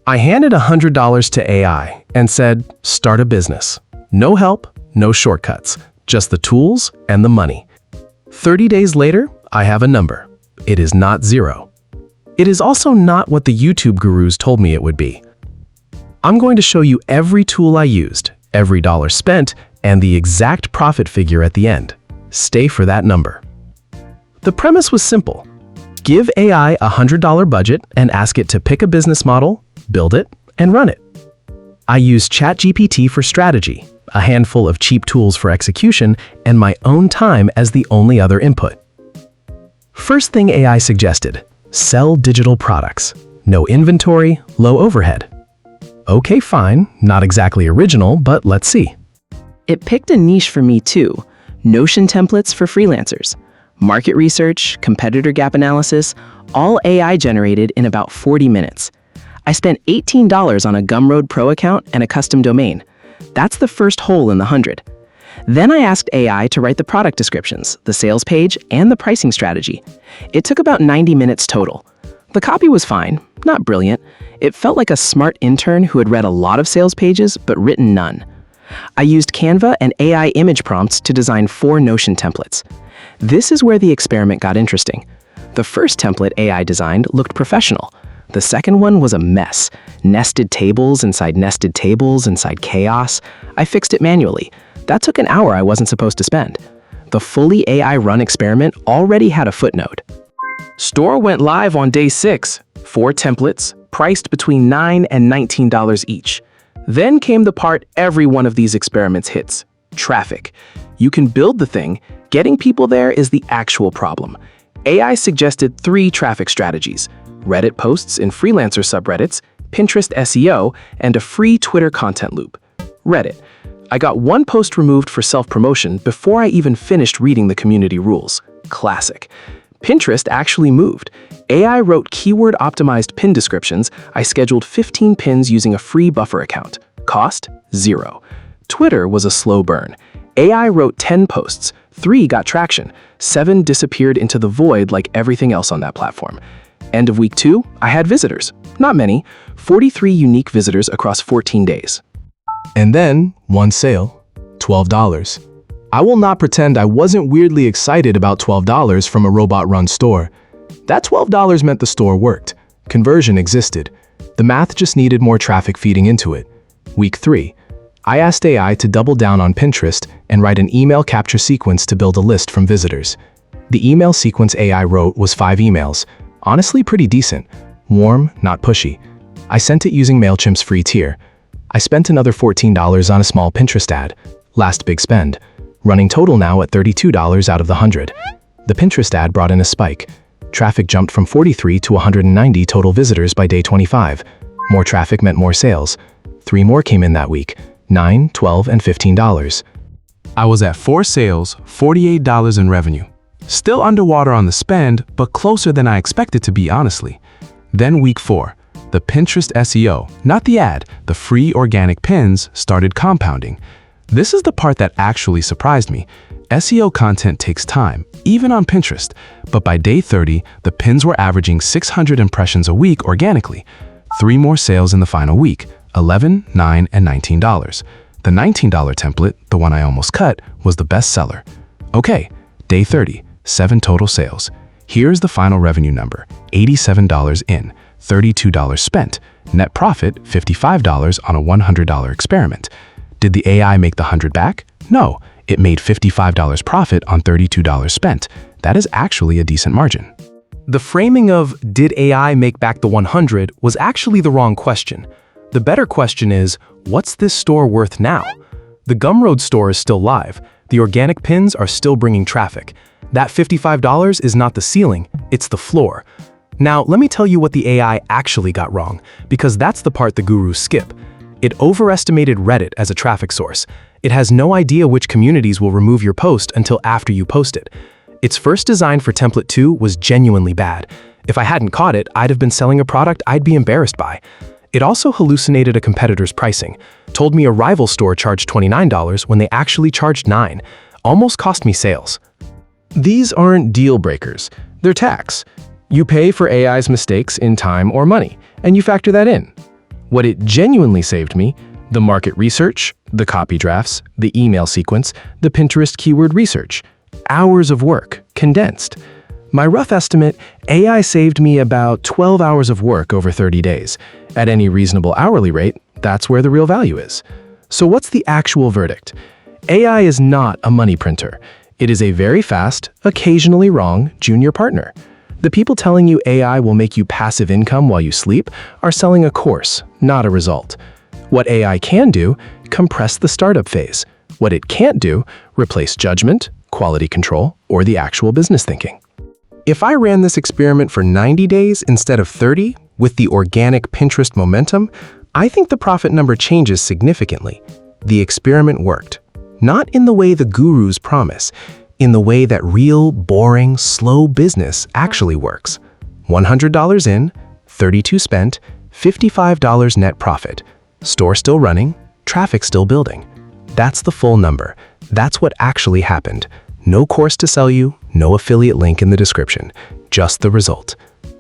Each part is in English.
I handed $100 to AI and said, start a business. No help, no shortcuts, just the tools and the money. 30 days later, I have a number. It is not zero. It is also not what the YouTube gurus told me it would be. I'm going to show you every tool I used, every dollar spent, and the exact profit figure at the end. Stay for that number. The premise was simple. Give AI a $100 budget and ask it to pick a business model, build it, and run it. I used ChatGPT for strategy, a handful of cheap tools for execution, and my own time as the only other input. First thing AI suggested, sell digital products. No inventory, low overhead. Okay, fine, not exactly original, but let's see. It picked a niche for me too, Notion templates for freelancers. Market research, competitor gap analysis, all AI generated in about 40 minutes. I spent $18 on a Gumroad Pro account and a custom domain. That's the first hole in the 100. Then I asked AI to write the product descriptions, the sales page, and the pricing strategy. It took about 90 minutes total. The copy was fine, not brilliant. It felt like a smart intern who had read a lot of sales pages but written none. I used Canva and AI image prompts to design 4 Notion templates. This is where the experiment got interesting. The first template AI designed looked professional. The second one was a mess. Nested tables inside chaos. I fixed it manually. That took an hour I wasn't supposed to spend. The fully AI-run experiment already had a footnote. Store went live on day 6. 4 templates, priced between $9 and $19 each. Then came the part every one of these experiments hits: traffic. You can build the thing. Getting people there is the actual problem. AI suggested 3 traffic strategies: Reddit posts in freelancer subreddits, Pinterest SEO, and a free Twitter content loop. Reddit. I got 1 post removed for self-promotion before I even finished reading the community rules. Classic. Pinterest actually moved. AI wrote keyword-optimized pin descriptions. I scheduled 15 pins using a free buffer account. Cost? $0. Twitter was a slow burn. AI wrote 10 posts. 3 got traction. 7 disappeared into the void like everything else on that platform. End of week 2, I had visitors. Not many. 43 unique visitors across 14 days. And then, one sale, $12. I will not pretend I wasn't weirdly excited about $12 from a robot-run store. That $12 meant the store worked. Conversion existed. The math just needed more traffic feeding into it. Week 3. I asked AI to double down on Pinterest and write an email capture sequence to build a list from visitors. The email sequence AI wrote was 5 emails. Honestly, pretty decent. Warm, not pushy. I sent it using MailChimp's free tier. I spent another $14 on a small Pinterest ad. Last big spend. Running total now at $32 out of the 100. The Pinterest ad brought in a spike. Traffic jumped from 43 to 190 total visitors by day 25. More traffic meant more sales. 3 more came in that week. $9, $12, and $15. I was at 4 sales, $48 in revenue. Still underwater on the spend, but closer than I expected to be, honestly. Then week 4, the Pinterest SEO, not the ad, the free organic pins, started compounding. This is the part that actually surprised me. SEO content takes time, even on Pinterest, but by day 30, the pins were averaging 600 impressions a week organically. 3 more sales in the final week, $11, $9, and $19. The $19 template, the one I almost cut, was the best seller. Okay, day 30, 7 total sales. Here's the final revenue number, $87 in, $32 spent, net profit $55 on a $100 experiment. Did the AI make the 100 back? No, it made $55 profit on $32 spent. That is actually a decent margin. The framing of "did AI make back the 100" was actually the wrong question. The better question is, what's this store worth now? The Gumroad store is still live. The organic pins are still bringing traffic. That $55 is not the ceiling, it's the floor. Now, let me tell you what the AI actually got wrong, because that's the part the gurus skip. It overestimated Reddit as a traffic source. It has no idea which communities will remove your post until after you post it. Its first design for template 2 was genuinely bad. If I hadn't caught it, I'd have been selling a product I'd be embarrassed by. It also hallucinated a competitor's pricing, told me a rival store charged $29 when they actually charged $9, almost cost me sales. These aren't deal breakers, they're tax. You pay for AI's mistakes in time or money, and you factor that in. What it genuinely saved me: the market research, the copy drafts, the email sequence, the Pinterest keyword research. Hours of work, condensed. My rough estimate, AI saved me about 12 hours of work over 30 days. At any reasonable hourly rate, that's where the real value is. So what's the actual verdict? AI is not a money printer. It is a very fast, occasionally wrong, junior partner. The people telling you AI will make you passive income while you sleep are selling a course, not a result. What AI can do, compress the startup phase. What it can't do, replace judgment, quality control, or the actual business thinking. If I ran this experiment for 90 days instead of 30, with the organic Pinterest momentum, I think the profit number changes significantly. The experiment worked. Not in the way the gurus promise, in the way that real, boring, slow business actually works. $100 in, $32 spent, $55 net profit. Store still running, traffic still building. That's the full number. That's what actually happened. No course to sell you, no affiliate link in the description, just the result.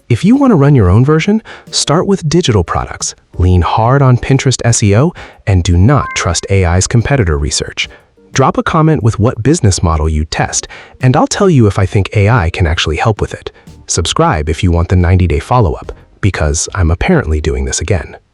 If you want to run your own version, start with digital products, lean hard on Pinterest SEO, and do not trust AI's competitor research. Drop a comment with what business model you test, and I'll tell you if I think AI can actually help with it. Subscribe if you want the 90-day follow-up, because I'm apparently doing this again.